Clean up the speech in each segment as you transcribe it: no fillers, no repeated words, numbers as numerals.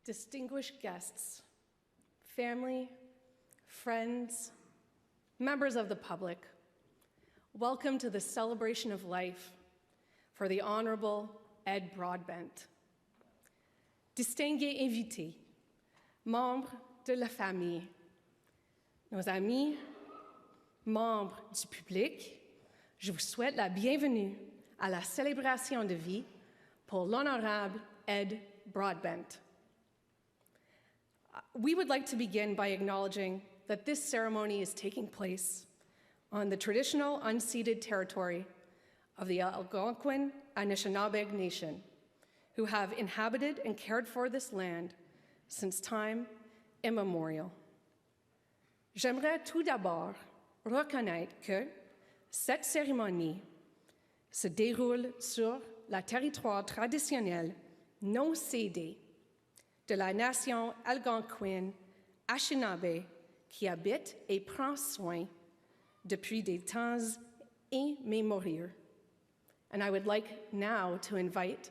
distinguished guests, family, friends, members of the public, welcome to the celebration of life for the Honorable Ed Broadbent. Distingués invités, membres de la famille, nos amis, membres du public, je vous souhaite la bienvenue à la célébration de vie pour l'Honorable Ed Broadbent. We would like to begin by acknowledging that this ceremony is taking place on the traditional unceded territory of the Algonquin Anishinaabe Nation, who have inhabited and cared for this land since time immemorial. J'aimerais tout d'abord reconnaître que cette cérémonie se déroule sur le territoire traditionnel non cédé de la nation algonquine Anishinaabe qui habite et prend soin depuis des temps immémoriaux. And I would like now to invite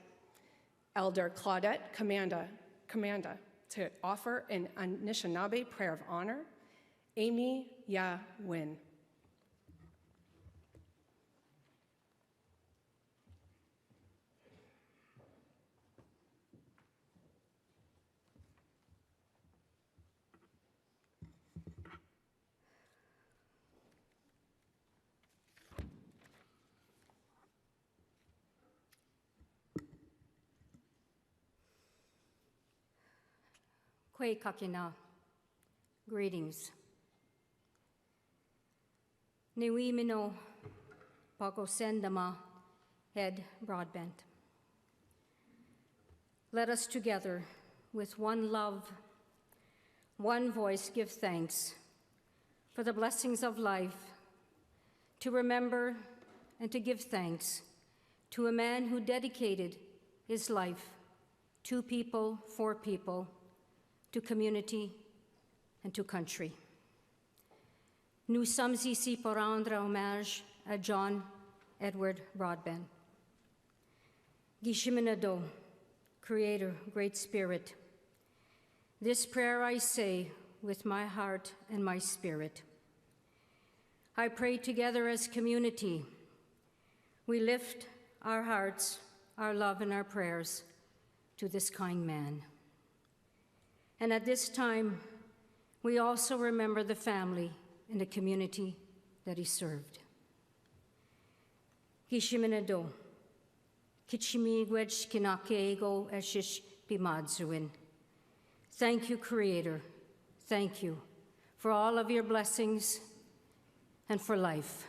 Elder Claudette Commanda to offer an Anishinaabe prayer of honor. Amy Ya Win. Kwe kakina, greetings. Niwi mino pako sendama Ed Broadbent. Let us together, with one love, one voice, give thanks for the blessings of life, to remember and to give thanks to a man who dedicated his life to people, for people, to community, and to country. Nous sommes ici pour rendre hommage à John Edward Broadbent. Gishiminado, Creator, Great Spirit, this prayer I say with my heart and my spirit. I pray together as community. We lift our hearts, our love, and our prayers to this kind man. And at this time, we also remember the family and the community that he served. Gishiminado, kichimigwech kinakego eshish bimadzuin. Thank you, Creator. Thank you for all of your blessings and for life.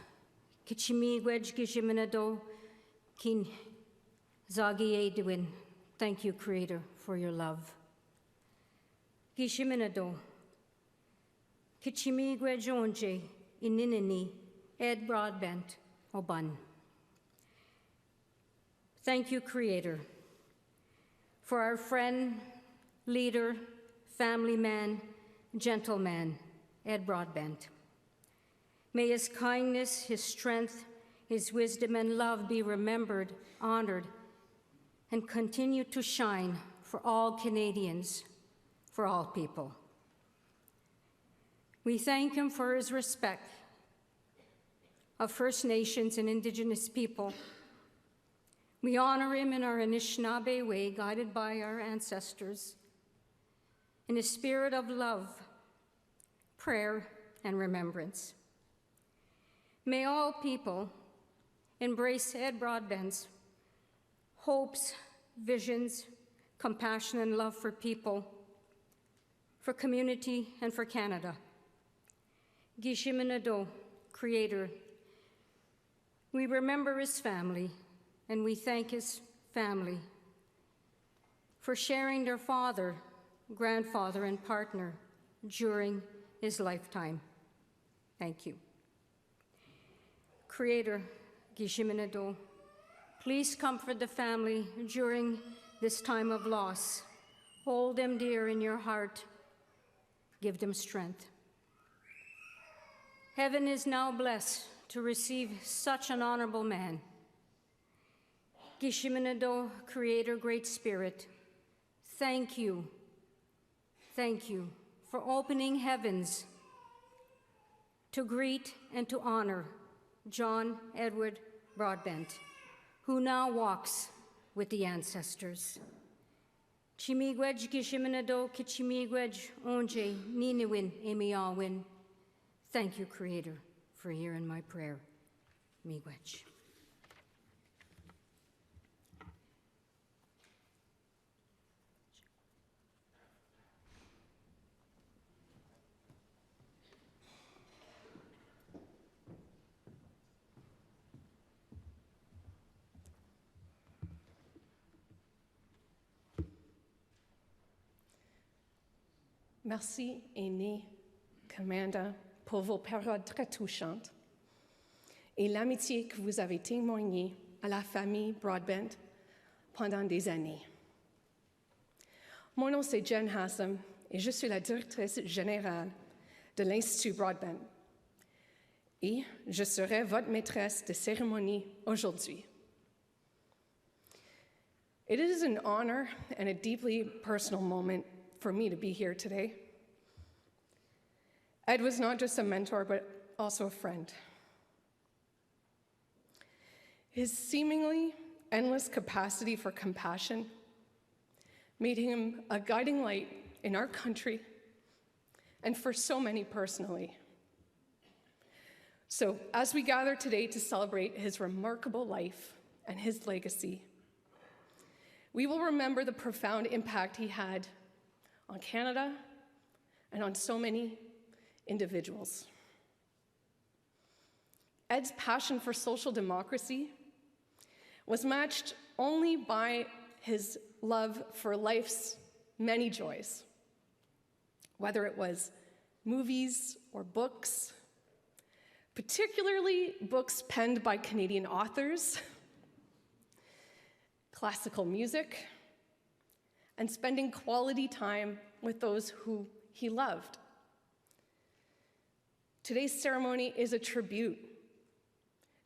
Kichimigwech gishiminado kin zagi edwin. Thank you, Creator, for your love. Gishiminado, Kichimigwe Jonje, Ininini, Ed Broadbent, Oban. Thank you, Creator, for our friend, leader, family man, gentleman, Ed Broadbent. May his kindness, his strength, his wisdom and love be remembered, honored, and continue to shine for all Canadians, for all people. We thank him for his respect of First Nations and Indigenous people. We honor him in our Anishinaabe way, guided by our ancestors, in a spirit of love, prayer, and remembrance. May all people embrace Ed Broadbent's hopes, visions, compassion, and love for people, for community, and for Canada. Gishiminado, Creator, we remember his family, and we thank his family for sharing their father, grandfather, and partner during his lifetime. Thank you. Creator, Gishiminado, please comfort the family during this time of loss. Hold them dear in your heart. Give them strength. Heaven is now blessed to receive such an honorable man. Gishiminado, Creator, Great Spirit, thank you thank you for opening heavens to greet and to honor John Edward Broadbent, who now walks with the ancestors. Chimigwej gishiminado kichimigwej onje ninewin emiawin. Thank you, Creator, for hearing my prayer. Miigwej. Merci, aîné, Commanda, pour vos paroles très touchantes et l'amitié que vous avez témoignée à la famille Broadbent pendant des années. Mon nom, c'est Jen Hassam et je suis la directrice générale de l'Institut Broadbent. Et je serai votre maîtresse de cérémonie aujourd'hui. It is an honor and a deeply personal moment for me to be here today. Ed was not just a mentor, but also a friend. His seemingly endless capacity for compassion made him a guiding light in our country and for so many personally. So, as we gather today to celebrate his remarkable life and his legacy, we will remember the profound impact he had on Canada and on so many individuals. Ed's passion for social democracy was matched only by his love for life's many joys, whether it was movies or books, particularly books penned by Canadian authors, classical music, and spending quality time with those who he loved. Today's ceremony is a tribute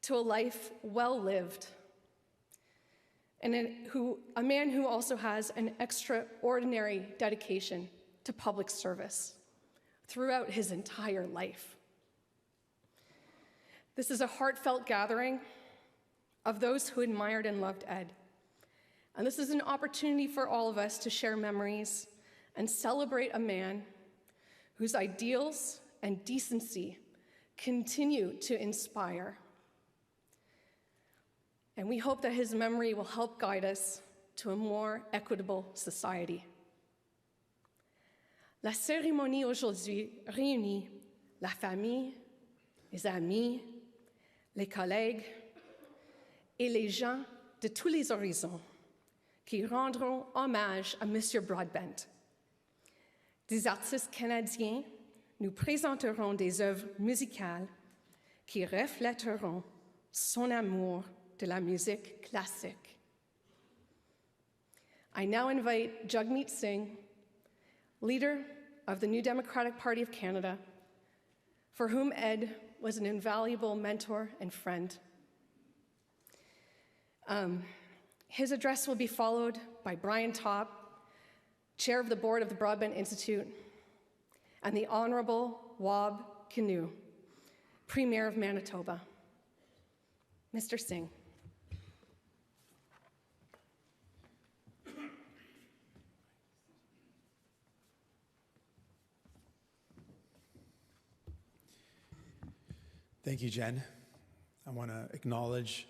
to a life well lived, and a man who also has an extraordinary dedication to public service throughout his entire life. This is a heartfelt gathering of those who admired and loved Ed. And this is an opportunity for all of us to share memories and celebrate a man whose ideals and decency continue to inspire. And we hope that his memory will help guide us to a more equitable society. La cérémonie aujourd'hui réunit la famille, les amis, les collègues et les gens de tous les horizons qui rendront hommage à M. Broadbent. Des artistes canadiens nous présenteront des œuvres musicales qui reflèteront son amour de la musique classique. I now invite Jagmeet Singh, leader of the New Democratic Party of Canada, for whom Ed was an invaluable mentor and friend. His address will be followed by Brian Topp, chair of the board of the Broadbent Institute, and the Honorable Wab Kinew, Premier of Manitoba. Mr. Singh. Thank you, Jen. I want to acknowledge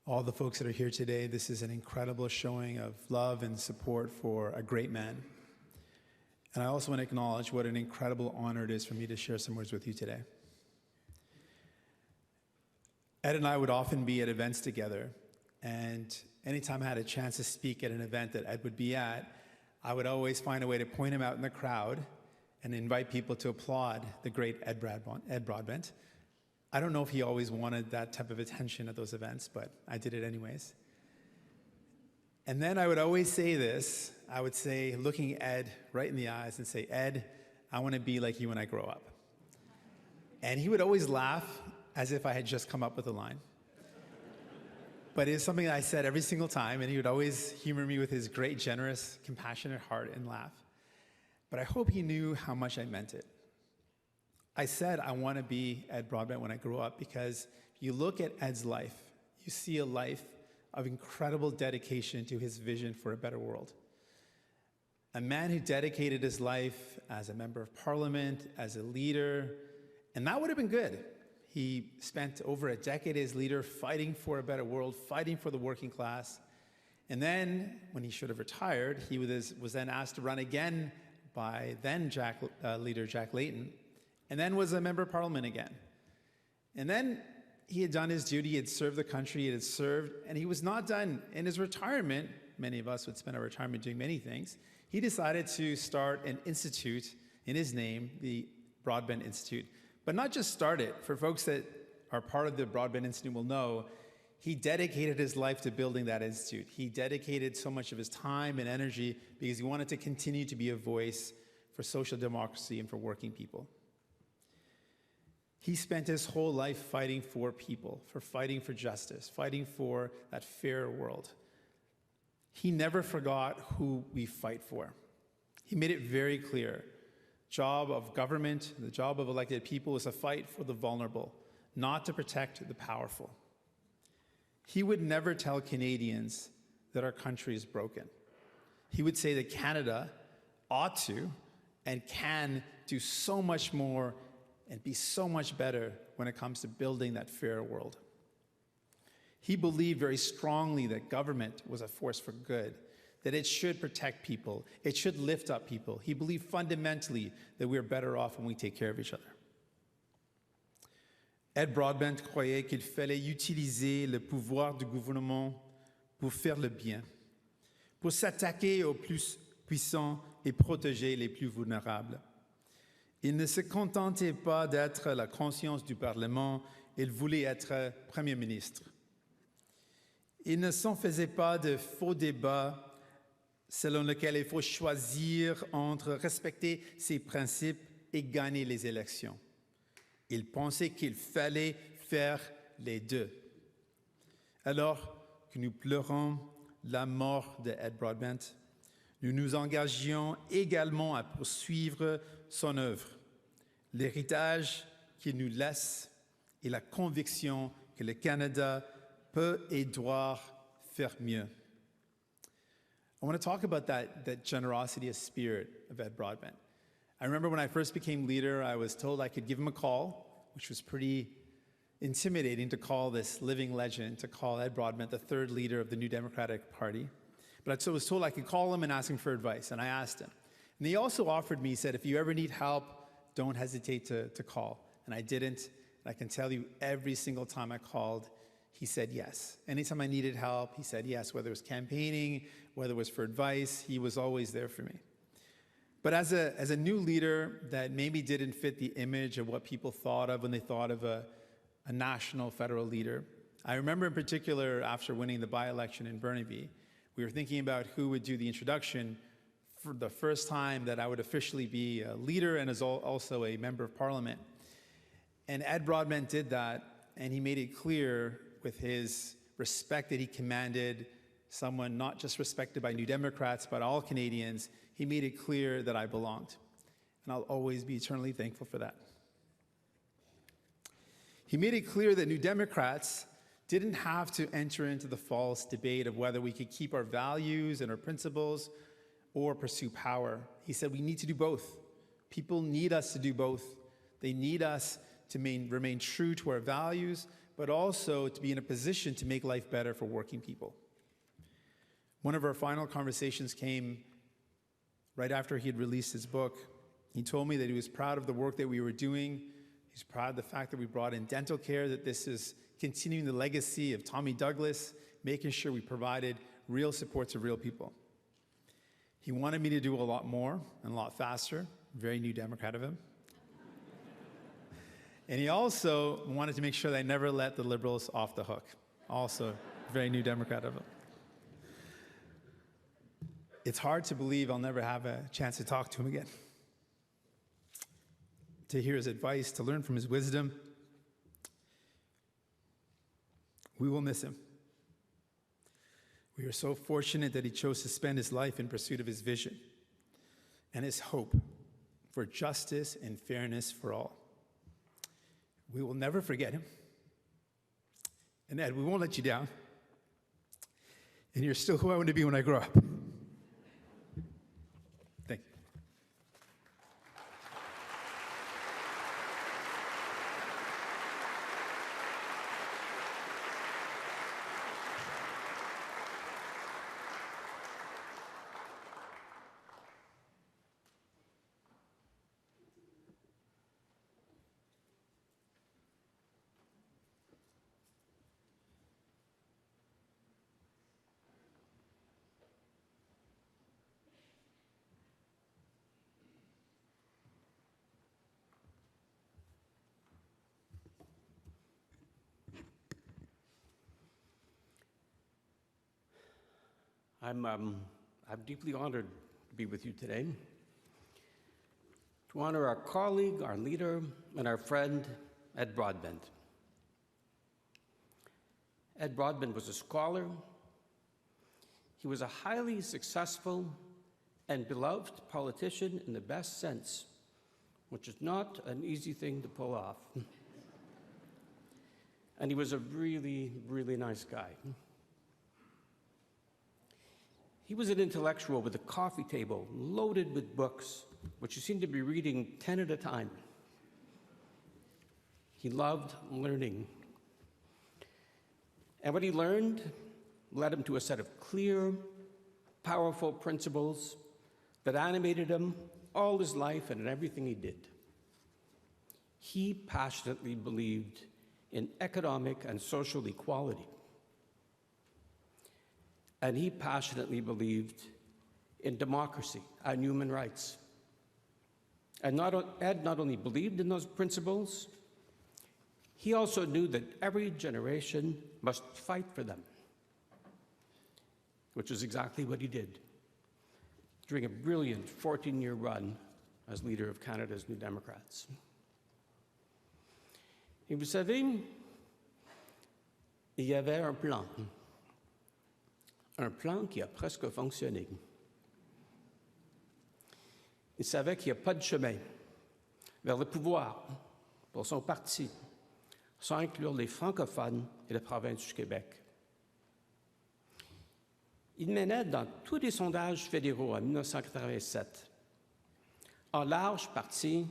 all the folks that are here today. This is an incredible showing of love and support for a great man. And I also want to acknowledge what an incredible honor it is for me to share some words with you today. Ed and I would often be at events together, and anytime I had a chance to speak at an event that Ed would be at, I would always find a way to point him out in the crowd and invite people to applaud the great Ed Broadbent. I don't know if he always wanted that type of attention at those events, but I did it anyways. And then I would always say this, I would say, looking Ed right in the eyes and say, Ed, I want to be like you when I grow up. And he would always laugh as if I had just come up with a line. But it's something that I said every single time, and he would always humor me with his great, generous, compassionate heart and laugh. but I hope he knew how much I meant it. I said I want to be Ed Broadbent when I grow up because if you look at Ed's life, you see a life of incredible dedication to his vision for a better world. A man who dedicated his life as a member of parliament, as a leader, and that would have been good. He spent over a decade as leader fighting for a better world, fighting for the working class. And then, when he should have retired, he was then asked to run again by then leader Jack Layton, and then was a member of parliament again. And then he had done his duty, he had served the country, he had served, and he was not done. In his retirement, many of us would spend our retirement doing many things, he decided to start an institute in his name, the Broadbent Institute. But not just start it. For folks that are part of the Broadbent Institute will know, he dedicated his life to building that institute. He dedicated so much of his time and energy because he wanted to continue to be a voice for social democracy and for working people. He spent his whole life fighting for people, for fighting for justice, fighting for that fair world. He never forgot who we fight for. He made it very clear. Job of government, the job of elected people is a fight for the vulnerable, not to protect the powerful. He would never tell Canadians that our country is broken. He would say that Canada ought to and can do so much more and be so much better when it comes to building that fair world. He believed very strongly that government was a force for good, that it should protect people, it should lift up people. He believed fundamentally that we're better off when we take care of each other. Ed Broadbent croyait qu'il fallait utiliser le pouvoir du gouvernement pour faire le bien, pour s'attaquer aux plus puissants et protéger les plus vulnérables. Il ne se contentait pas d'être la conscience du Parlement, il voulait être Premier ministre. Il ne s'en faisait pas de faux débats selon lesquels il faut choisir entre respecter ses principes et gagner les élections. Il pensait qu'il fallait faire les deux. Alors que nous pleurons la mort de Ed Broadbent, nous nous engagions également à poursuivre son œuvre, l'héritage qu'il nous laisse et la conviction que le Canada peut et doit faire mieux. I want to talk about that generosity of spirit of Ed Broadbent. I remember when I first became leader, I was told I could give him a call, which was pretty intimidating to call this living legend, to call Ed Broadbent the third leader of the New Democratic Party. But I was told I could call him and ask him for advice, and I asked him. And he also offered me, he said, if you ever need help, don't hesitate to call. And I didn't, and I can tell you every single time I called, he said yes. Anytime I needed help, he said yes, whether it was campaigning, whether it was for advice, he was always there for me. But as a new leader that maybe didn't fit the image of what people thought of when they thought of a national federal leader, I remember in particular after winning the by-election in Burnaby, we were thinking about who would do the introduction for the first time that I would officially be a leader and as also a member of parliament. And Ed Broadbent did that, and he made it clear with his respect that he commanded, someone not just respected by New Democrats, but all Canadians, he made it clear that I belonged. And I'll always be eternally thankful for that. He made it clear that New Democrats didn't have to enter into the false debate of whether we could keep our values and our principles or pursue power. He said we need to do both. People need us to do both. They need us to remain true to our values, but also to be in a position to make life better for working people. One of our final conversations came right after he had released his book. He told me that he was proud of the work that we were doing. He's proud of the fact that we brought in dental care, that this is continuing the legacy of Tommy Douglas, making sure we provided real support to real people. He wanted me to do a lot more and a lot faster. Very New Democrat of him. And he also wanted to make sure that I never let the Liberals off the hook. Also, very New Democrat of him. It's hard to believe I'll never have a chance to talk to him again, to hear his advice, to learn from his wisdom. We will miss him. We are so fortunate that he chose to spend his life in pursuit of his vision. and his hope for justice and fairness for all. We will never forget him. And Ed, we won't let you down. And you're still who I want to be when I grow up. Thank you. I'm deeply honored to be with you today, to honor our colleague, our leader, and our friend, Ed Broadbent. Ed Broadbent was a scholar. He was a highly successful and beloved politician in the best sense, which is not an easy thing to pull off. And he was a really, really nice guy. He was an intellectual with a coffee table loaded with books, which he seemed to be reading 10 at a time. He loved learning. And what he learned led him to a set of clear, powerful principles that animated him all his life and in everything he did. He passionately believed in economic and social equality. And he passionately believed in democracy and human rights. And Ed not only believed in those principles, he also knew that every generation must fight for them, which is exactly what he did during a brilliant 14-year run as leader of Canada's New Democrats. Et vous savez, il y avait un plan qui a presque fonctionné. Il savait qu'il n'y a pas de chemin vers le pouvoir pour son parti sans inclure les francophones et la province du Québec. Il menait dans tous les sondages fédéraux en 1987, en large partie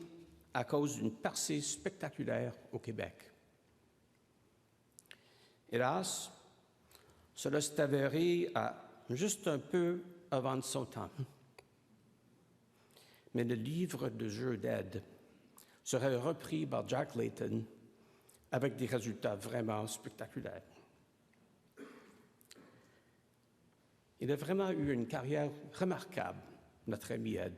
à cause d'une percée spectaculaire au Québec. Hélas, cela s'est avéré juste un peu avant de son temps. Mais le livre de jeu d'Ed serait repris par Jack Layton avec des résultats vraiment spectaculaires. Il a vraiment eu une carrière remarquable, notre ami Ed.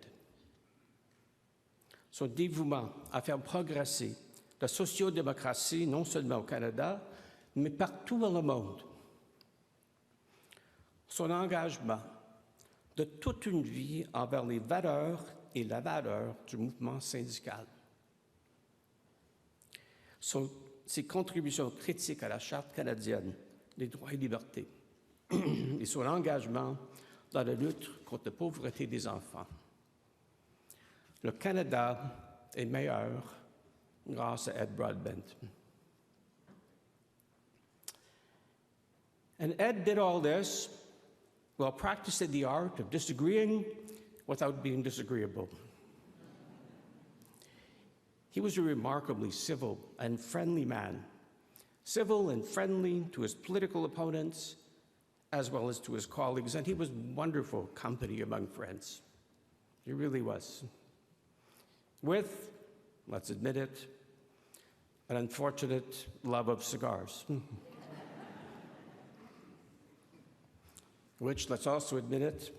Son dévouement à faire progresser la sociodémocratie, non seulement au Canada, mais partout dans le monde. Son engagement de toute une vie envers les valeurs et la valeur du mouvement syndical. Ses contributions critiques à la Charte canadienne des droits et libertés et son engagement dans la lutte contre la pauvreté des enfants. Le Canada est meilleur grâce à Ed Broadbent. And Ed did all this while practicing the art of disagreeing without being disagreeable. He was a remarkably civil and friendly man, civil and friendly to his political opponents as well as to his colleagues, and he was wonderful company among friends. He really was. With, let's admit it, an unfortunate love of cigars. Which, let's also admit it,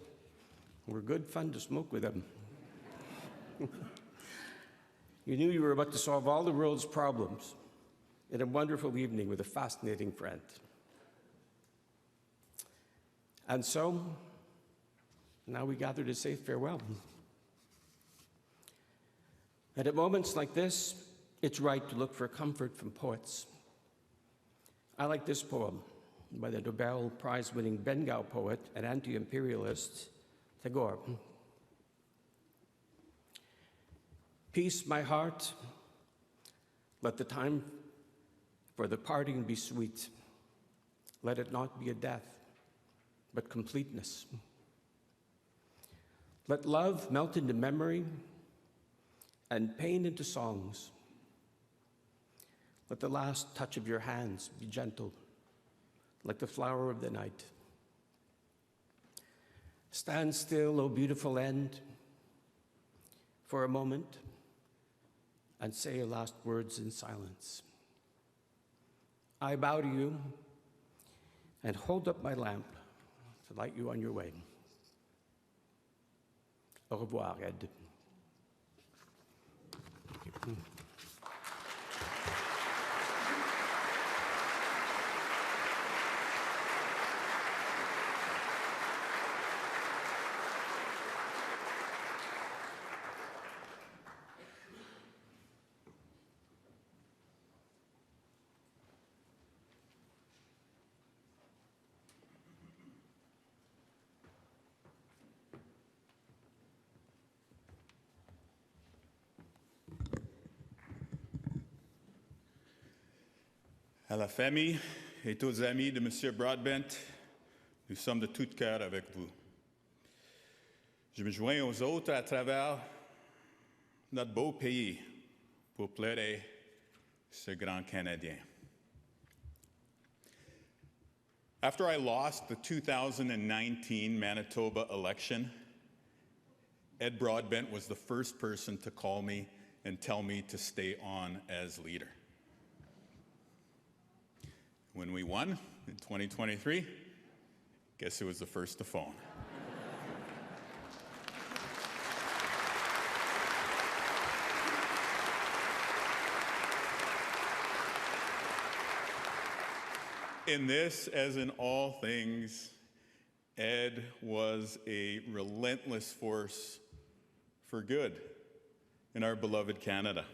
were good fun to smoke with him. You knew you were about to solve all the world's problems in a wonderful evening with a fascinating friend. And so, now we gather to say farewell. And at moments like this, it's right to look for comfort from poets. I like this poem by the Nobel Prize-winning Bengal poet and anti-imperialist Tagore. Peace, my heart. Let the time for the parting be sweet. Let it not be a death, but completeness. Let love melt into memory and pain into songs. Let the last touch of your hands be gentle, like the flower of the night. Stand still, O beautiful end, for a moment, and say your last words in silence. I bow to you and hold up my lamp to light you on your way. Au revoir, Ed. À la famille et aux amis de M. Broadbent, nous sommes de tout cœur avec vous. Je me joins aux autres à travers notre beau pays pour pleurer ce grand Canadien. After I lost the 2019 Manitoba election, Ed Broadbent was the first person to call me and tell me to stay on as leader. When we won in 2023, guess who was the first to phone? In this, as in all things, Ed was a relentless force for good in our beloved Canada.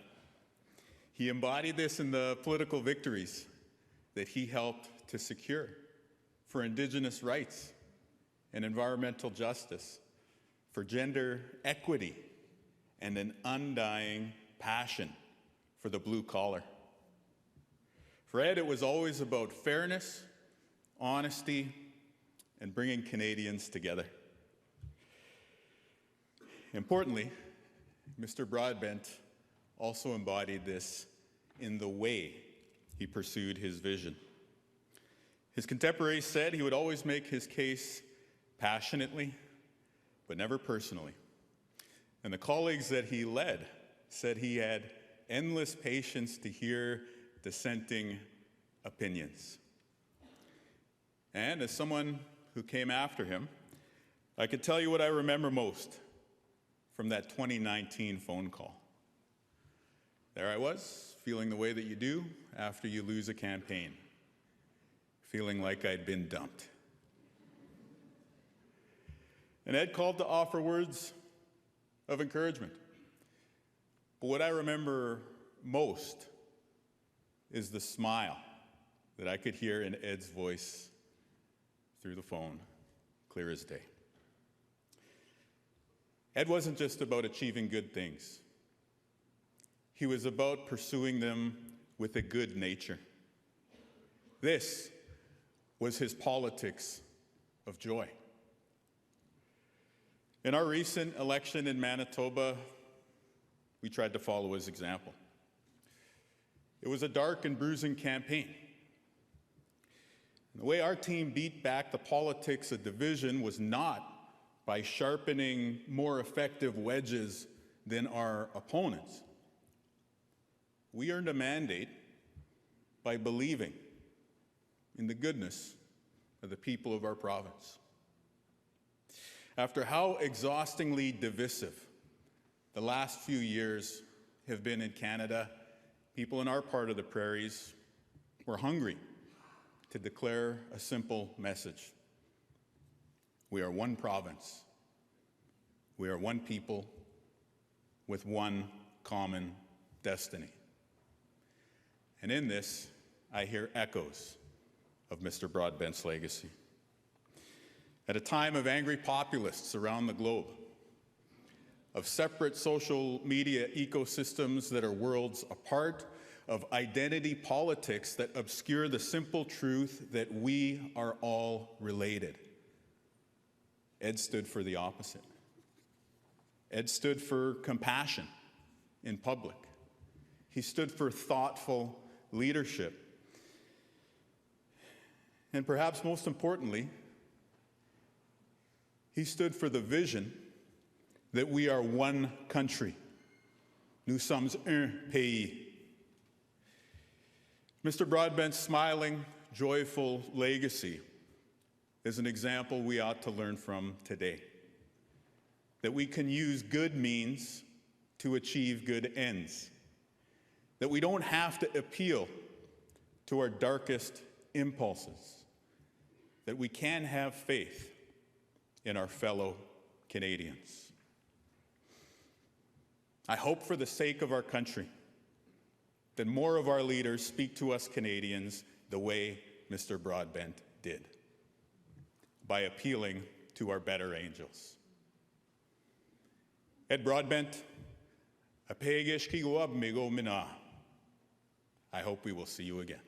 He embodied this in the political victories that he helped to secure for Indigenous rights and environmental justice, for gender equity, and an undying passion for the blue collar. For Ed, it was always about fairness, honesty, and bringing Canadians together. Importantly, Mr. Broadbent also embodied this in the way he pursued his vision. His contemporaries said he would always make his case passionately, but never personally. And the colleagues that he led said he had endless patience to hear dissenting opinions. And as someone who came after him, I could tell you what I remember most from that 2019 phone call. There I was, feeling the way that you do after you lose a campaign, feeling like I'd been dumped. And Ed called to offer words of encouragement. But what I remember most is the smile that I could hear in Ed's voice through the phone, clear as day. Ed wasn't just about achieving good things. He was about pursuing them with a good nature. This was his politics of joy. In our recent election in Manitoba, we tried to follow his example. It was a dark and bruising campaign. And the way our team beat back the politics of division was not by sharpening more effective wedges than our opponents. We earned a mandate by believing in the goodness of the people of our province. After how exhaustingly divisive the last few years have been in Canada, people in our part of the prairies were hungry to declare a simple message. We are one province. We are one people with one common destiny. And in this, I hear echoes of Mr. Broadbent's legacy. At a time of angry populists around the globe, of separate social media ecosystems that are worlds apart, of identity politics that obscure the simple truth that we are all related. Ed stood for the opposite. Ed stood for compassion in public. He stood for thoughtful leadership. And perhaps most importantly, he stood for the vision that we are one country. Nous sommes un pays. Mr. Broadbent's smiling, joyful legacy is an example we ought to learn from today. That we can use good means to achieve good ends. That we don't have to appeal to our darkest impulses. That we can have faith in our fellow Canadians. I hope for the sake of our country that more of our leaders speak to us Canadians the way Mr. Broadbent did, by appealing to our better angels. Ed Broadbent, a pegish ki goab migo mina. I hope we will see you again.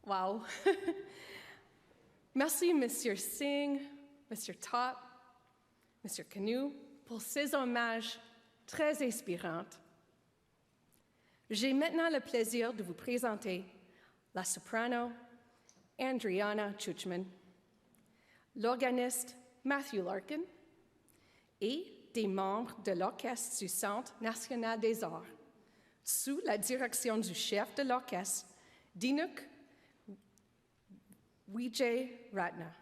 Wow. Merci, Monsieur Singh, Monsieur Top, Monsieur Kinew, pour ces hommages très inspirants. J'ai maintenant le plaisir de vous présenter la soprano Andriana Chuchman, l'organiste Matthew Larkin et des membres de l'Orchestre du Centre national des arts, sous la direction du chef de l'orchestre, Dinuk Vijay Ratna.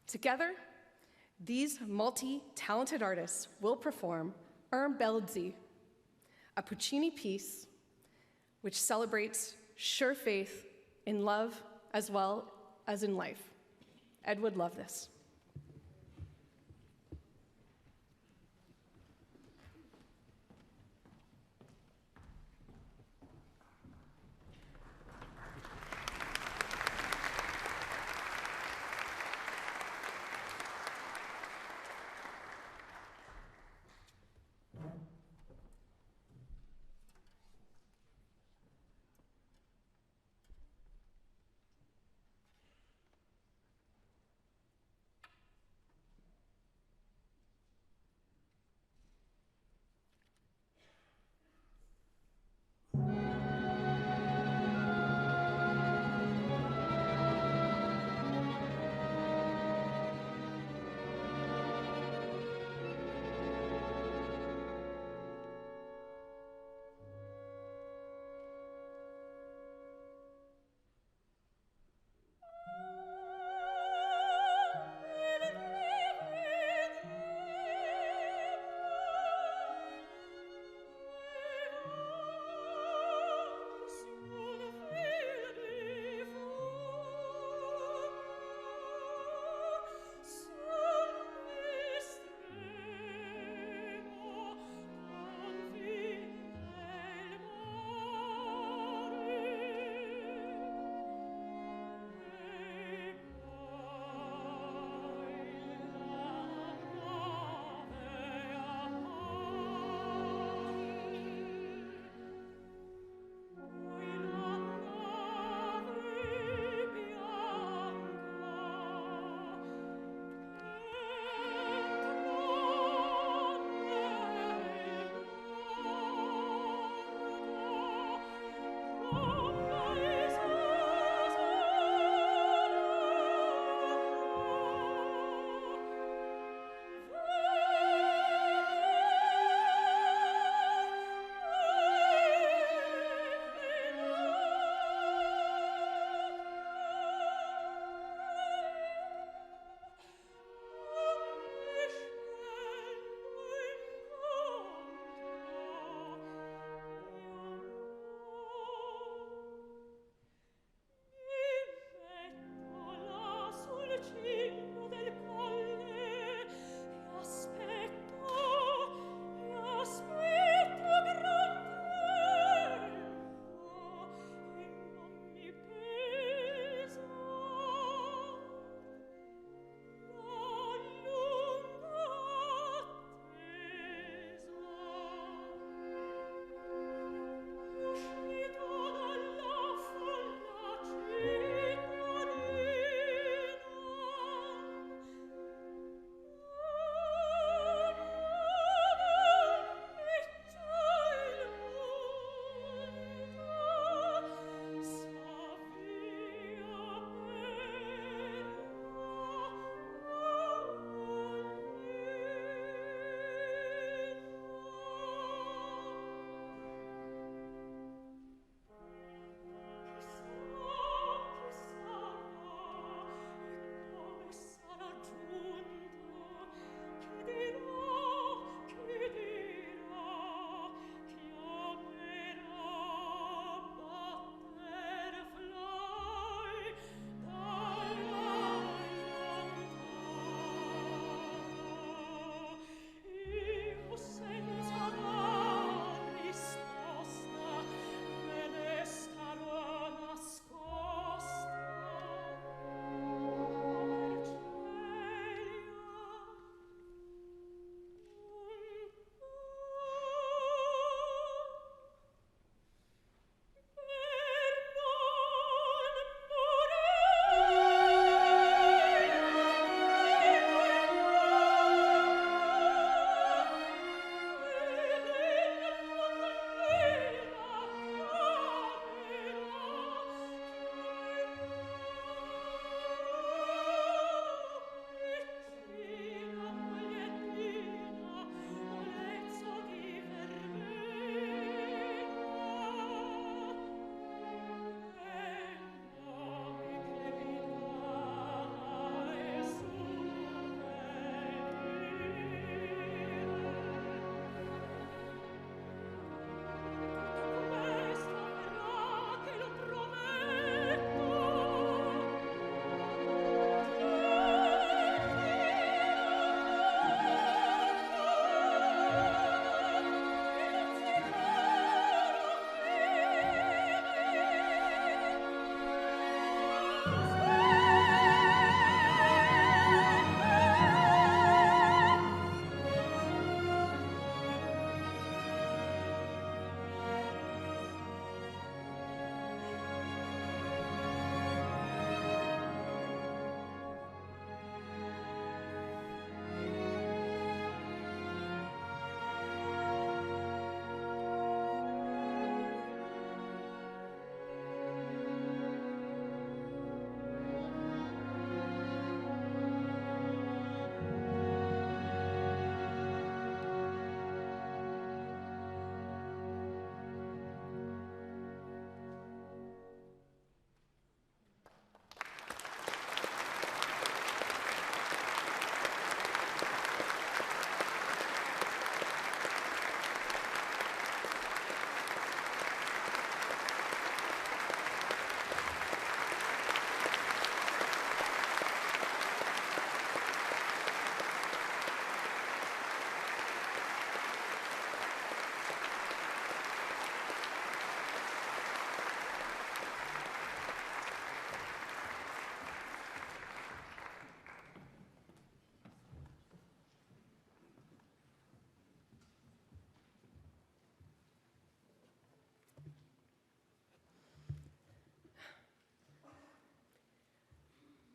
Together, these multi-talented artists will perform Belzi, a Puccini piece which celebrates sure faith in love as well as in life. Ed would love this.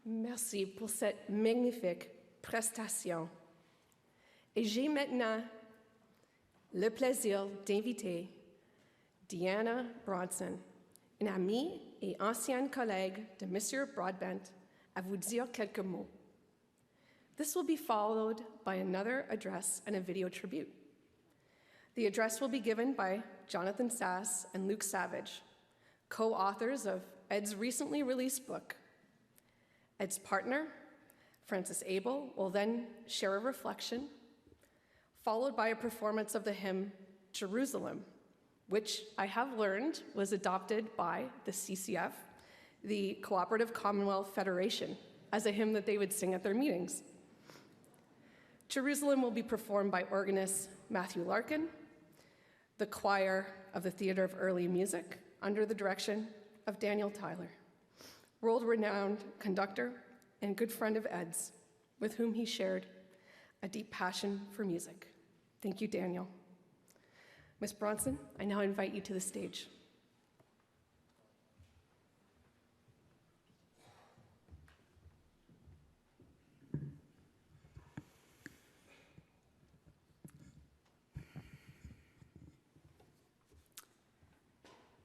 Merci pour cette magnifique prestation. Et j'ai maintenant le plaisir d'inviter Diana Bronson, une amie et ancienne collègue de Monsieur Broadbent, à vous dire quelques mots. This will be followed by another address and a video tribute. The address will be given by Jonathan Sass and Luke Savage, co-authors of Ed's recently released book. Ed's partner, Francis Abel, will then share a reflection, followed by a performance of the hymn Jerusalem, which I have learned was adopted by the CCF, the Cooperative Commonwealth Federation, as a hymn that they would sing at their meetings. Jerusalem will be performed by organist Matthew Larkin, the choir of the Theatre of Early Music, under the direction of Daniel Tyler, world-renowned conductor and good friend of Ed's, with whom he shared a deep passion for music. Thank you, Daniel. Ms. Bronson, I now invite you to the stage.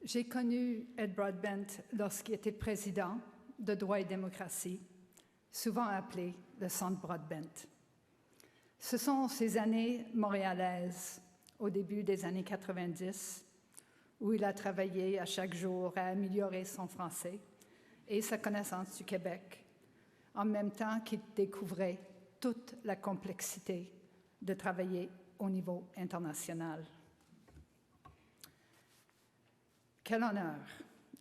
J'ai connu Ed Broadbent lorsqu'il était président de Droit et démocratie, souvent appelé le Centre Broadbent. Ce sont ces années montréalaises, au début des années 90, où il a travaillé à chaque jour à améliorer son français et sa connaissance du Québec, en même temps qu'il découvrait toute la complexité de travailler au niveau international. Quel honneur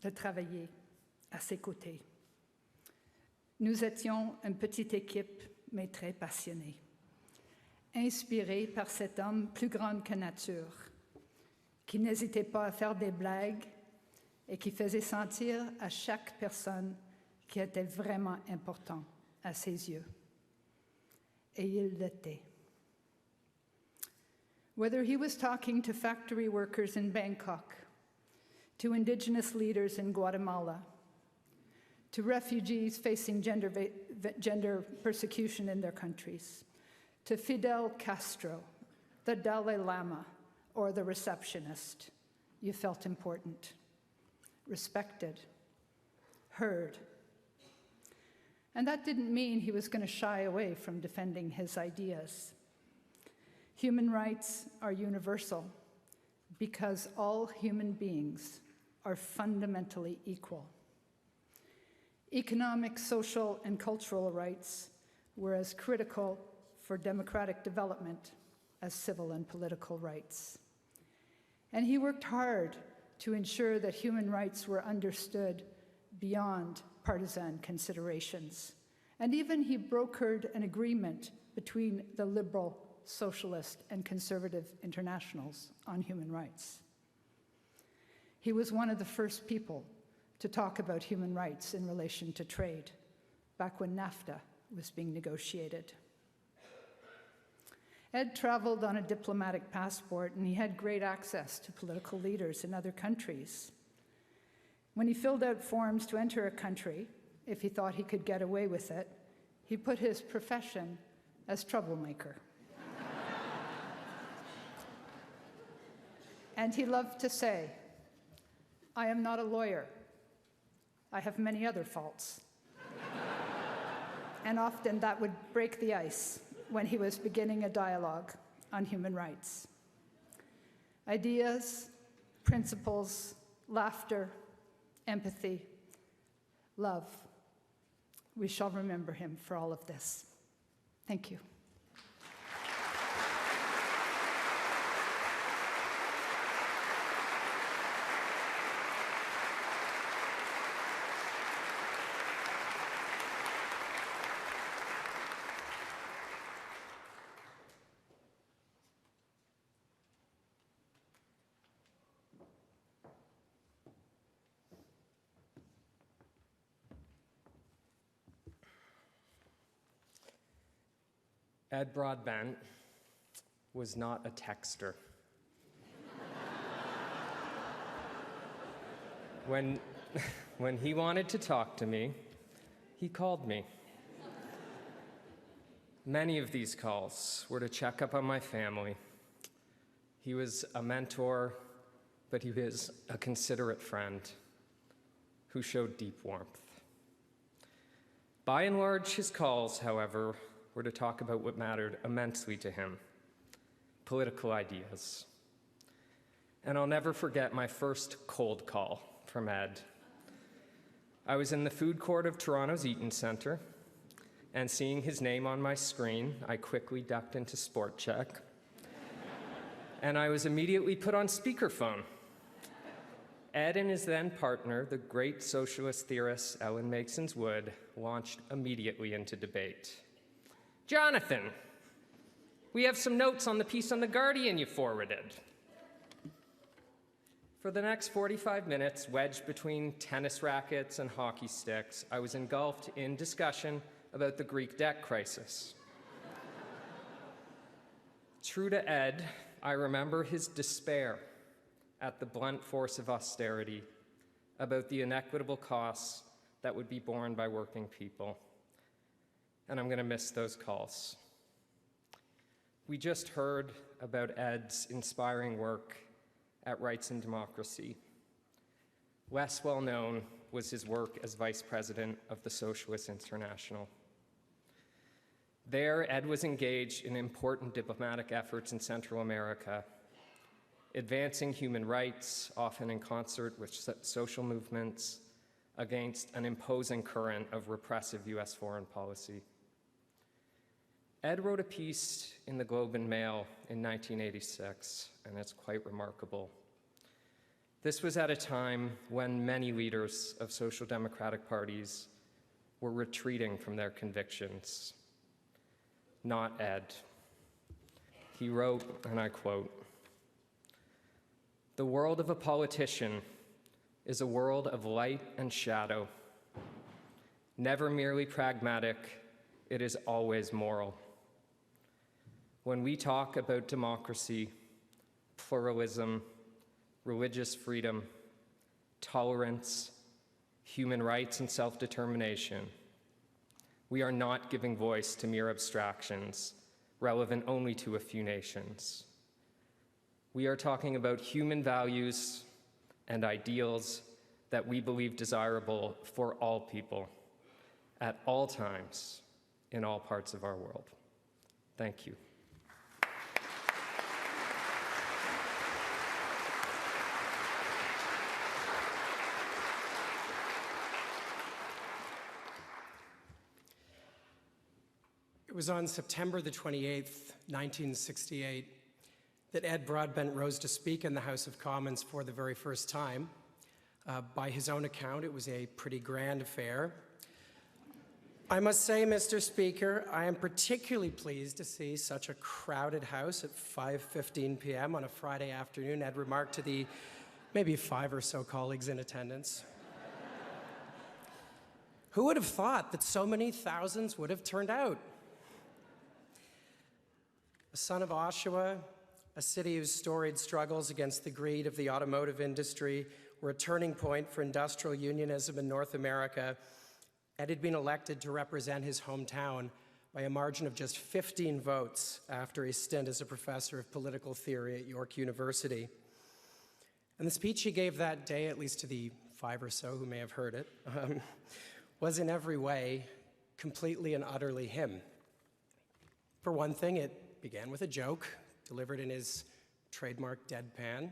de travailler à ses côtés. Nous étions une petite équipe, mais très passionnée, inspirée par cet homme plus grand que nature, qui n'hésitait pas à faire des blagues et qui faisait sentir à chaque personne qui était vraiment important à ses yeux. Et il l'était. Whether he was talking to factory workers in Bangkok, to indigenous leaders in Guatemala, to refugees facing gender persecution in their countries, to Fidel Castro, the Dalai Lama, or the receptionist, you felt important, respected, heard. And that didn't mean he was going to shy away from defending his ideas. Human rights are universal because all human beings are fundamentally equal. Economic, social, and cultural rights were as critical for democratic development as civil and political rights. And he worked hard to ensure that human rights were understood beyond partisan considerations. And even he brokered an agreement between the liberal, socialist, and conservative internationals on human rights. He was one of the first people to talk about human rights in relation to trade, back when NAFTA was being negotiated. Ed traveled on a diplomatic passport, and he had great access to political leaders in other countries. When he filled out forms to enter a country, if he thought he could get away with it, he put his profession as troublemaker. And he loved to say, "I am not a lawyer. I have many other faults." And often that would break the ice when he was beginning a dialogue on human rights. Ideas, principles, laughter, empathy, love. We shall remember him for all of this. Thank you. Ed Broadbent was not a texter. When he wanted to talk to me, he called me. Many of these calls were to check up on my family. He was a mentor, but he was a considerate friend who showed deep warmth. By and large, his calls, however, were to talk about what mattered immensely to him, political ideas. And I'll never forget my first cold call from Ed. I was in the food court of Toronto's Eaton Centre, and seeing his name on my screen, I quickly ducked into Sport Check, and I was immediately put on speakerphone. Ed and his then partner, the great socialist theorist Ellen Makesons Wood, launched immediately into debate. Jonathan, we have some notes on the piece on The Guardian you forwarded. For the next 45 minutes, wedged between tennis rackets and hockey sticks, I was engulfed in discussion about the Greek debt crisis. True to Ed, I remember his despair at the blunt force of austerity, about the inequitable costs that would be borne by working people. And I'm going to miss those calls. We just heard about Ed's inspiring work at Rights and Democracy. Less well known was his work as vice president of the Socialist International. There, Ed was engaged in important diplomatic efforts in Central America, advancing human rights, often in concert with social movements, against an imposing current of repressive US foreign policy. Ed wrote a piece in the Globe and Mail in 1986, and it's quite remarkable. This was at a time when many leaders of social democratic parties were retreating from their convictions. Not Ed. He wrote, and I quote, "The world of a politician is a world of light and shadow. Never merely pragmatic, it is always moral. When we talk about democracy, pluralism, religious freedom, tolerance, human rights, and self-determination, we are not giving voice to mere abstractions relevant only to a few nations. We are talking about human values and ideals that we believe desirable for all people, at all times, in all parts of our world." Thank you. It was on September the 28th, 1968, that Ed Broadbent rose to speak in the House of Commons for the very first time. By his own account, it was a pretty grand affair. I must say, Mr. Speaker, I am particularly pleased to see such a crowded House at 5:15 p.m. on a Friday afternoon, Ed remarked to the maybe 5 or so colleagues in attendance. Who would have thought that so many thousands would have turned out? A son of Oshawa, a city whose storied struggles against the greed of the automotive industry were a turning point for industrial unionism in North America, Ed had been elected to represent his hometown by a margin of just 15 votes after a stint as a professor of political theory at York University. And the speech he gave that day, at least to the 5 or so who may have heard it, was in every way completely and utterly him. For one thing, it began with a joke, delivered in his trademark deadpan.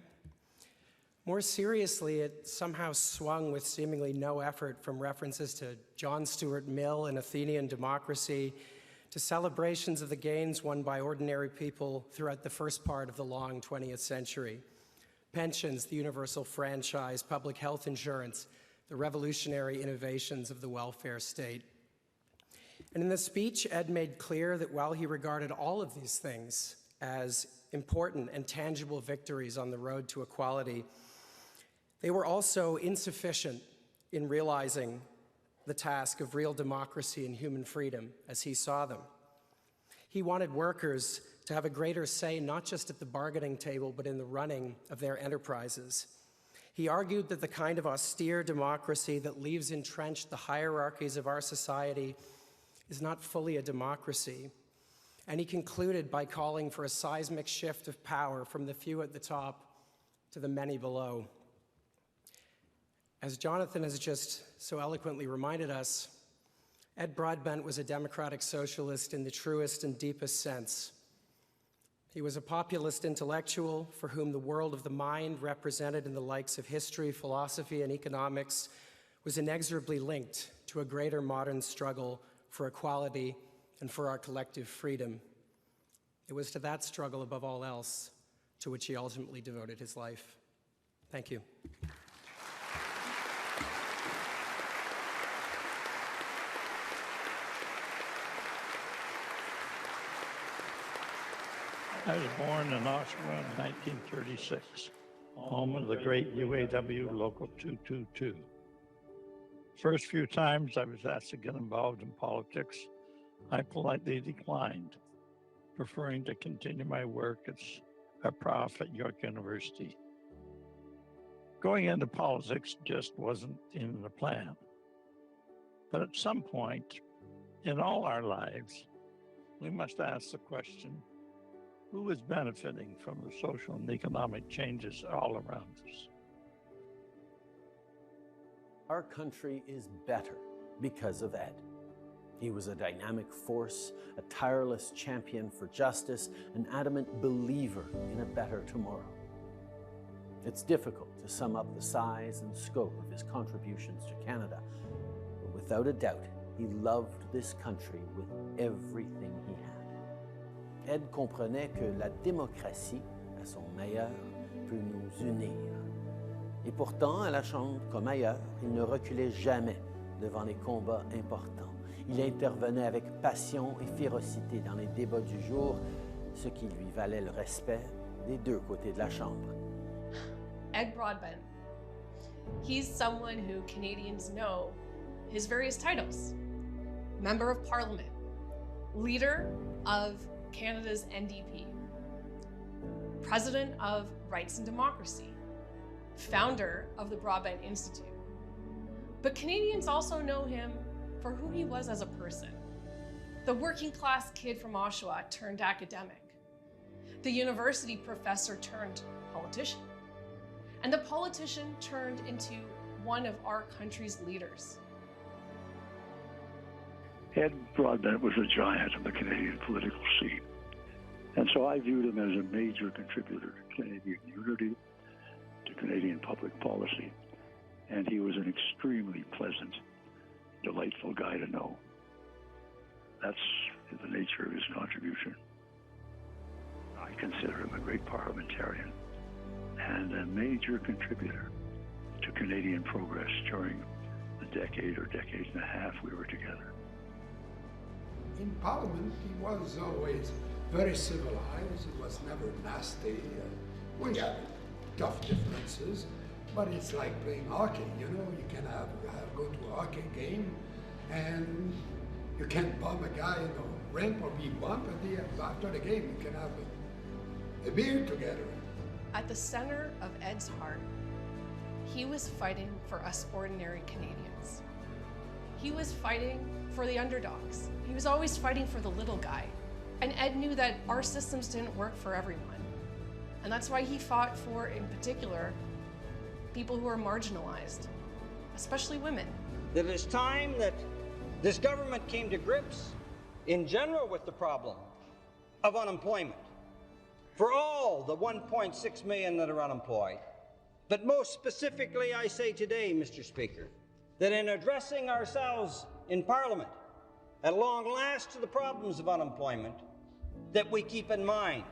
More seriously, it somehow swung with seemingly no effort from references to John Stuart Mill and Athenian democracy to celebrations of the gains won by ordinary people throughout the first part of the long 20th century. Pensions, the universal franchise, public health insurance, the revolutionary innovations of the welfare state. And in the speech, Ed made clear that while he regarded all of these things as important and tangible victories on the road to equality, they were also insufficient in realizing the task of real democracy and human freedom as he saw them. He wanted workers to have a greater say not just at the bargaining table, but in the running of their enterprises. He argued that the kind of austere democracy that leaves entrenched the hierarchies of our society is not fully a democracy. And he concluded by calling for a seismic shift of power from the few at the top to the many below. As Jonathan has just so eloquently reminded us, Ed Broadbent was a democratic socialist in the truest and deepest sense. He was a populist intellectual for whom the world of the mind, represented in the likes of history, philosophy, and economics, was inexorably linked to a greater modern struggle for equality and for our collective freedom. It was to that struggle, above all else, to which he ultimately devoted his life. Thank you. I was born in Oshawa in 1936, home of the great UAW Local 222. First few times I was asked to get involved in politics, I politely declined, preferring to continue my work as a prof at York University. Going into politics just wasn't in the plan. But at some point in all our lives, we must ask the question, who is benefiting from the social and economic changes all around us? Our country is better because of Ed. He was a dynamic force, a tireless champion for justice, an adamant believer in a better tomorrow. It's difficult to sum up the size and scope of his contributions to Canada, but without a doubt, he loved this country with everything he had. Ed comprenait que la démocratie, à son meilleur, peut nous unir. Et pourtant, à la Chambre comme ailleurs, il ne reculait jamais devant les combats importants. Il intervenait avec passion et férocité dans les débats du jour, ce qui lui valait le respect des deux côtés de la Chambre. Ed Broadbent. He's someone who Canadians know his various titles. Member of Parliament, leader of Canada's NDP, President of Rights and Democracy, founder of the Broadbent Institute. But Canadians also know him for who he was as a person. The working class kid from Oshawa turned academic, the university professor turned politician, and the politician turned into one of our country's leaders. Ed Broadbent was a giant of the Canadian political scene, and so I viewed him as a major contributor to Canadian unity, to Canadian public policy, and he was an extremely pleasant, delightful guy to know. That's the nature of his contribution. I consider him a great parliamentarian and a major contributor to Canadian progress during the decade or decade and a half we were together. In Parliament, he was always very civilized. He was never nasty. We had tough differences, but it's like playing hockey. You know, you can go to a hockey game, and you can't bump a guy in the rink or be bumped. After the game, you can have a beer together. At the center of Ed's heart, he was fighting for us ordinary Canadians. He was fighting for the underdogs. He was always fighting for the little guy. And Ed knew that our systems didn't work for everyone. And that's why he fought for, in particular, people who are marginalized, especially women. That it is time that this government came to grips, in general, with the problem of unemployment for all the 1.6 million that are unemployed. But most specifically, I say today, Mr. Speaker, that in addressing ourselves in Parliament at long last to the problems of unemployment, that we keep in mind,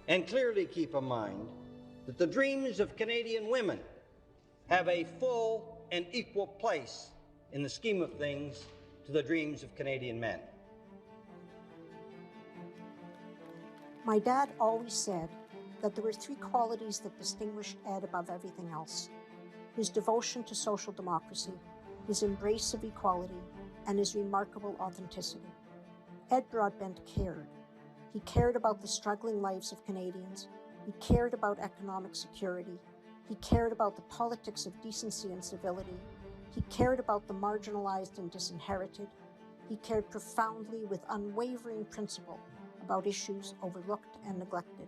and clearly keep in mind, that the dreams of Canadian women have a full and equal place in the scheme of things to the dreams of Canadian men. My dad always said that there were three qualities that distinguished Ed above everything else: his devotion to social democracy, his embrace of equality, and his remarkable authenticity. Ed Broadbent cared. He cared about the struggling lives of Canadians. He cared about economic security. He cared about the politics of decency and civility. He cared about the marginalized and disinherited. He cared profoundly with unwavering principle about issues overlooked and neglected.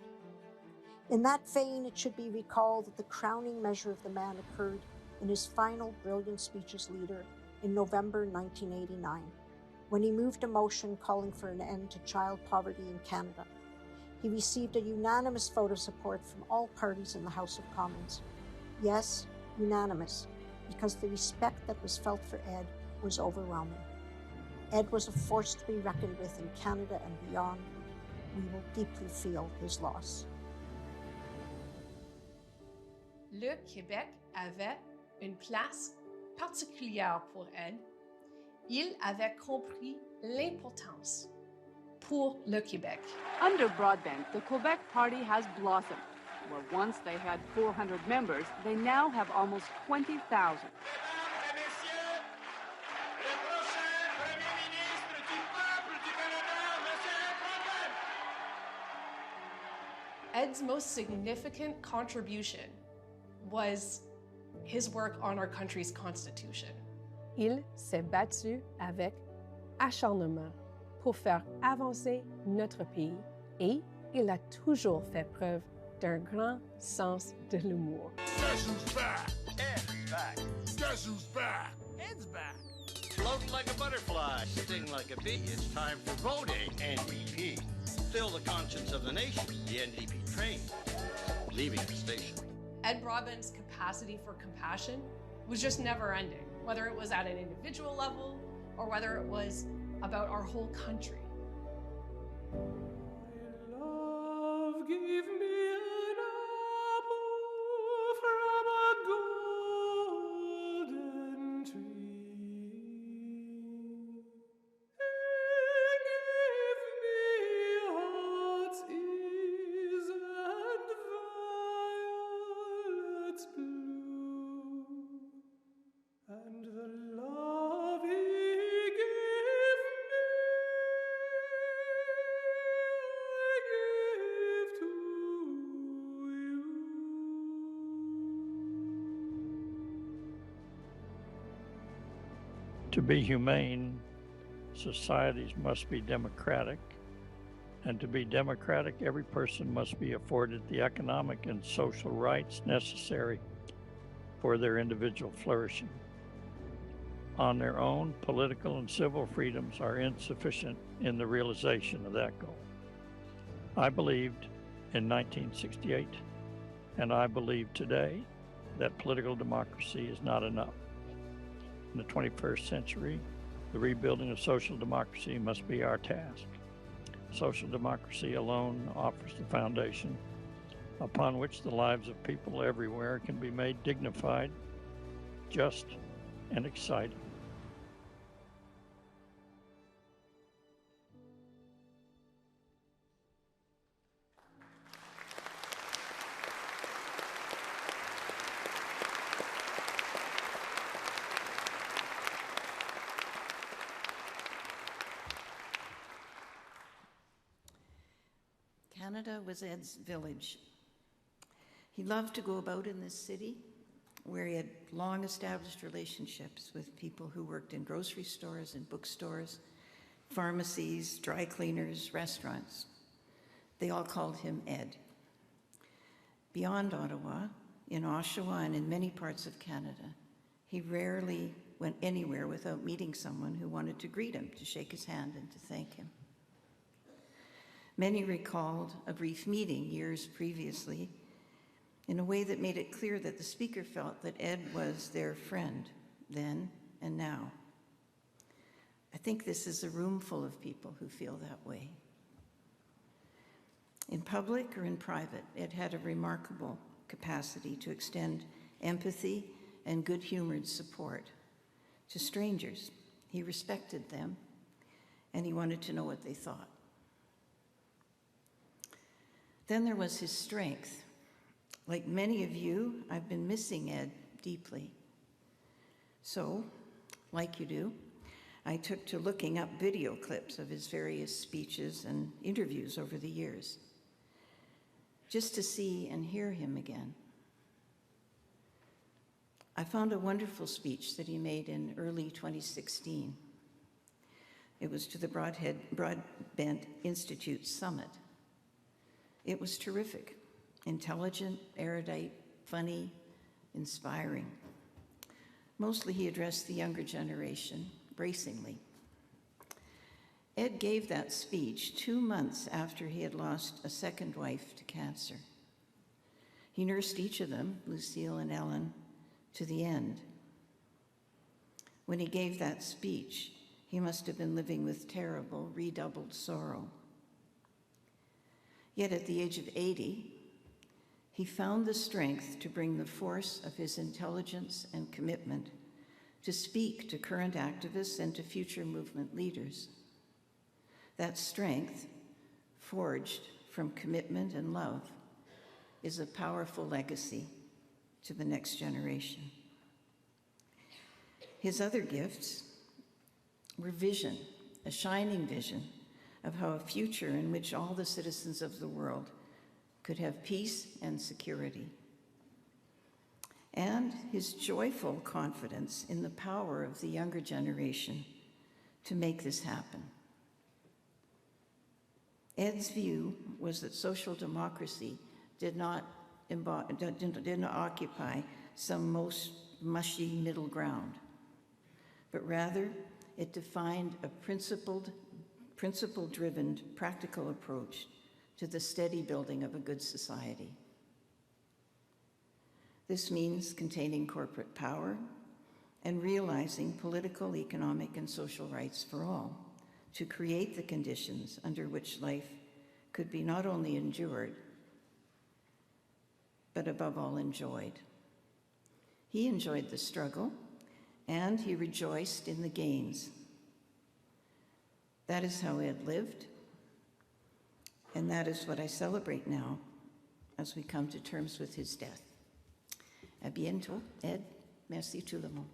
In that vein, it should be recalled that the crowning measure of the man occurred in his final brilliant speech as leader in November 1989, when he moved a motion calling for an end to child poverty in Canada. He received a unanimous vote of support from all parties in the House of Commons. Yes, unanimous, because the respect that was felt for Ed was overwhelming. Ed was a force to be reckoned with in Canada and beyond. We will deeply feel his loss. Le Québec avait une place particulière pour Ed. Il avait compris l'importance pour le Québec. Under Broadbent, the Quebec Party has blossomed. Where once they had 400 members, they now have almost 20,000. Ed's most significant contribution was his work on our country's constitution. Il s'est battu avec acharnement pour faire avancer notre pays et il a toujours fait preuve d'un grand sens de l'humour. Guess who's back? Ed's back. Guess who's back? Ed's back. Float like a butterfly, sting like a bee. It's time for voting. NDP. Still the conscience of the nation. The NDP train leaving the station. Ed Broadbent's capacity for compassion was just never ending, whether it was at an individual level or whether it was about our whole country. Love, give me an apple from a golden tree. Give me heart's ease and violets blue, and the love he gave me, I give to you. To be humane, societies must be democratic. And to be democratic, every person must be afforded the economic and social rights necessary for their individual flourishing. On their own, political and civil freedoms are insufficient in the realization of that goal. I believed in 1968, and I believe today that political democracy is not enough. In the 21st century, the rebuilding of social democracy must be our task. Social democracy alone offers the foundation upon which the lives of people everywhere can be made dignified, just, and exciting. Canada was Ed's village. He loved to go about in this city where he had long established relationships with people who worked in grocery stores and bookstores, pharmacies, dry cleaners, restaurants. They all called him Ed. Beyond Ottawa, in Oshawa and in many parts of Canada, he rarely went anywhere without meeting someone who wanted to greet him, to shake his hand and to thank him. Many recalled a brief meeting years previously in a way that made it clear that the speaker felt that Ed was their friend then and now. I think this is a room full of people who feel that way. In public or in private, Ed had a remarkable capacity to extend empathy and good-humored support to strangers. He respected them, and he wanted to know what they thought. Then there was his strength. Like many of you, I've been missing Ed deeply. So, like you do, I took to looking up video clips of his various speeches and interviews over the years, just to see and hear him again. I found a wonderful speech that he made in early 2016. It was to the Broadbent Institute Summit. It was terrific, intelligent, erudite, funny, inspiring. Mostly he addressed the younger generation, bracingly. Ed gave that speech 2 months after he had lost a second wife to cancer. He nursed each of them, Lucille and Ellen, to the end. When he gave that speech, he must have been living with terrible, redoubled sorrow. Yet at the age of 80, he found the strength to bring the force of his intelligence and commitment to speak to current activists and to future movement leaders. That strength, forged from commitment and love, is a powerful legacy to the next generation. His other gifts were vision, a shining vision of how a future in which all the citizens of the world could have peace and security. And his joyful confidence in the power of the younger generation to make this happen. Ed's view was that social democracy did not occupy some most mushy middle ground, but rather it defined a principle-driven, practical approach to the steady building of a good society. This means containing corporate power and realizing political, economic, and social rights for all to create the conditions under which life could be not only endured, but above all enjoyed. He enjoyed the struggle, and he rejoiced in the gains. That is how Ed lived, and that is what I celebrate now as we come to terms with his death. À bientôt, Ed. Merci tout le monde.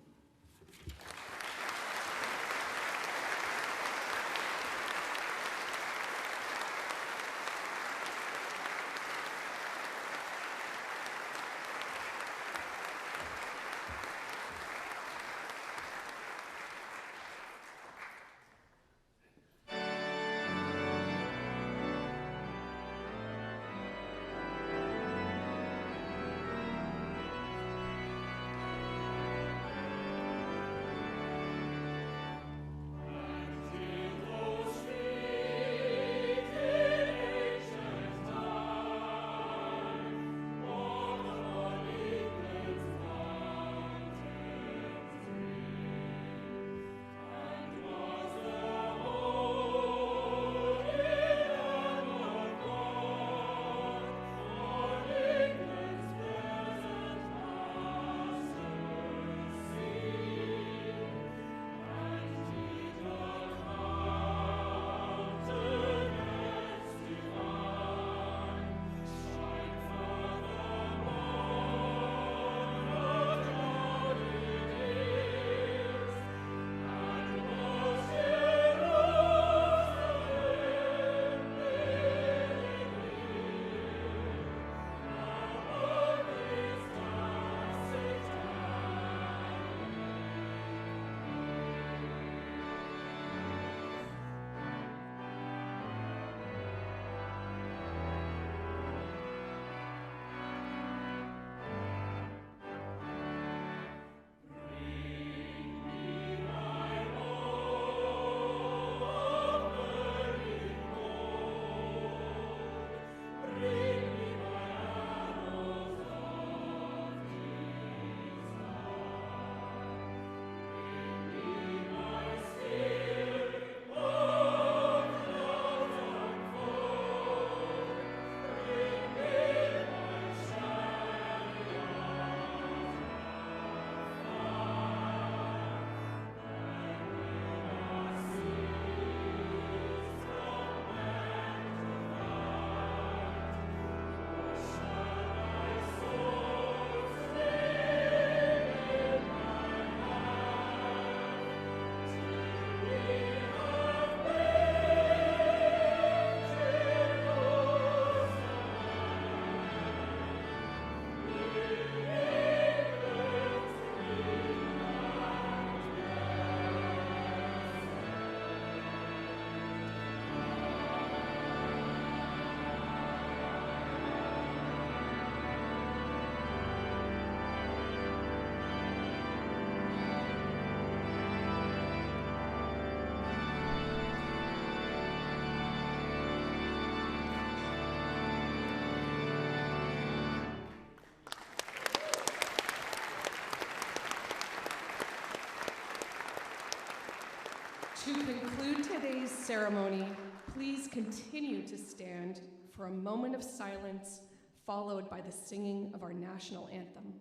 To conclude today's ceremony, please continue to stand for a moment of silence, followed by the singing of our national anthem.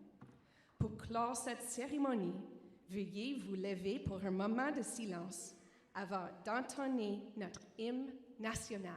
Pour clore cette cérémonie, veuillez vous lever pour un moment de silence avant d'entonner notre hymne national.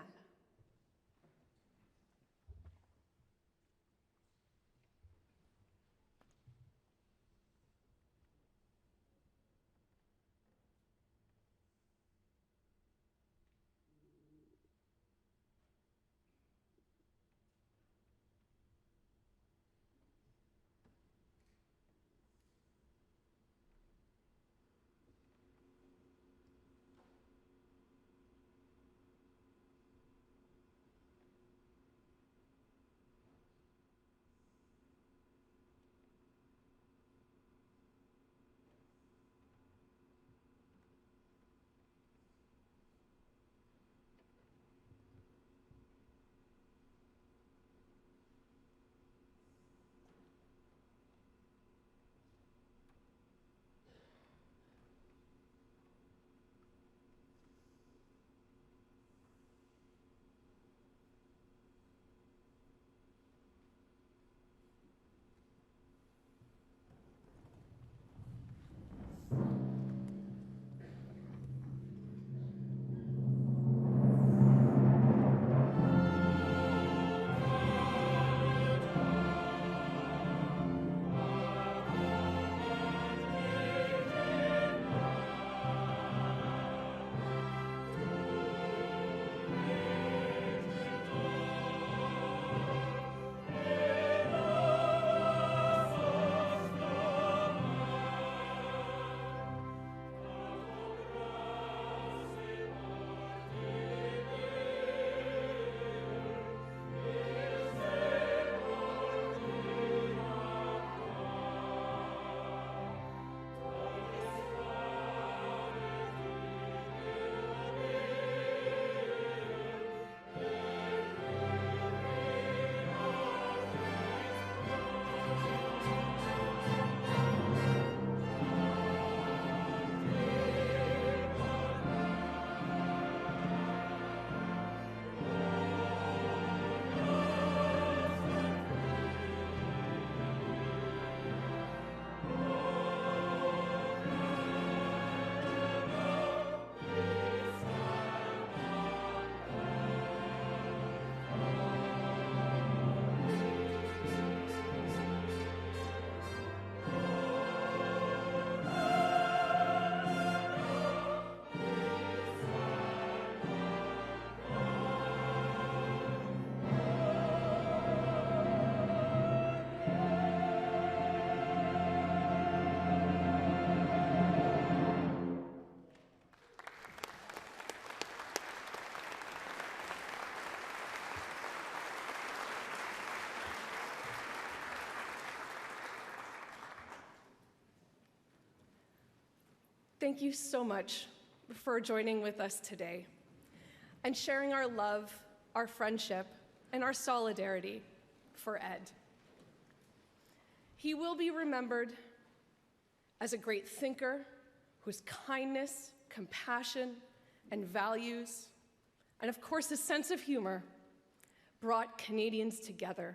Thank you so much for joining with us today and sharing our love, our friendship, and our solidarity for Ed. He will be remembered as a great thinker whose kindness, compassion, and values, and of course his sense of humor, brought Canadians together.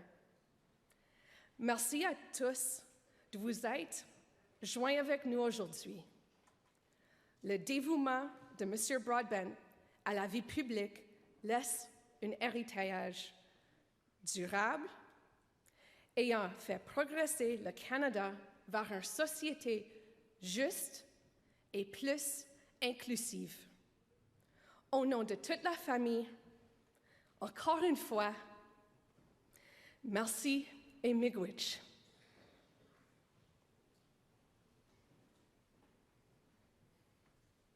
Merci à tous de vous être joints avec nous aujourd'hui. Le dévouement de M. Broadbent à la vie publique laisse un héritage durable, ayant fait progresser le Canada vers une société juste et plus inclusive. Au nom de toute la famille, encore une fois, merci et miigwech.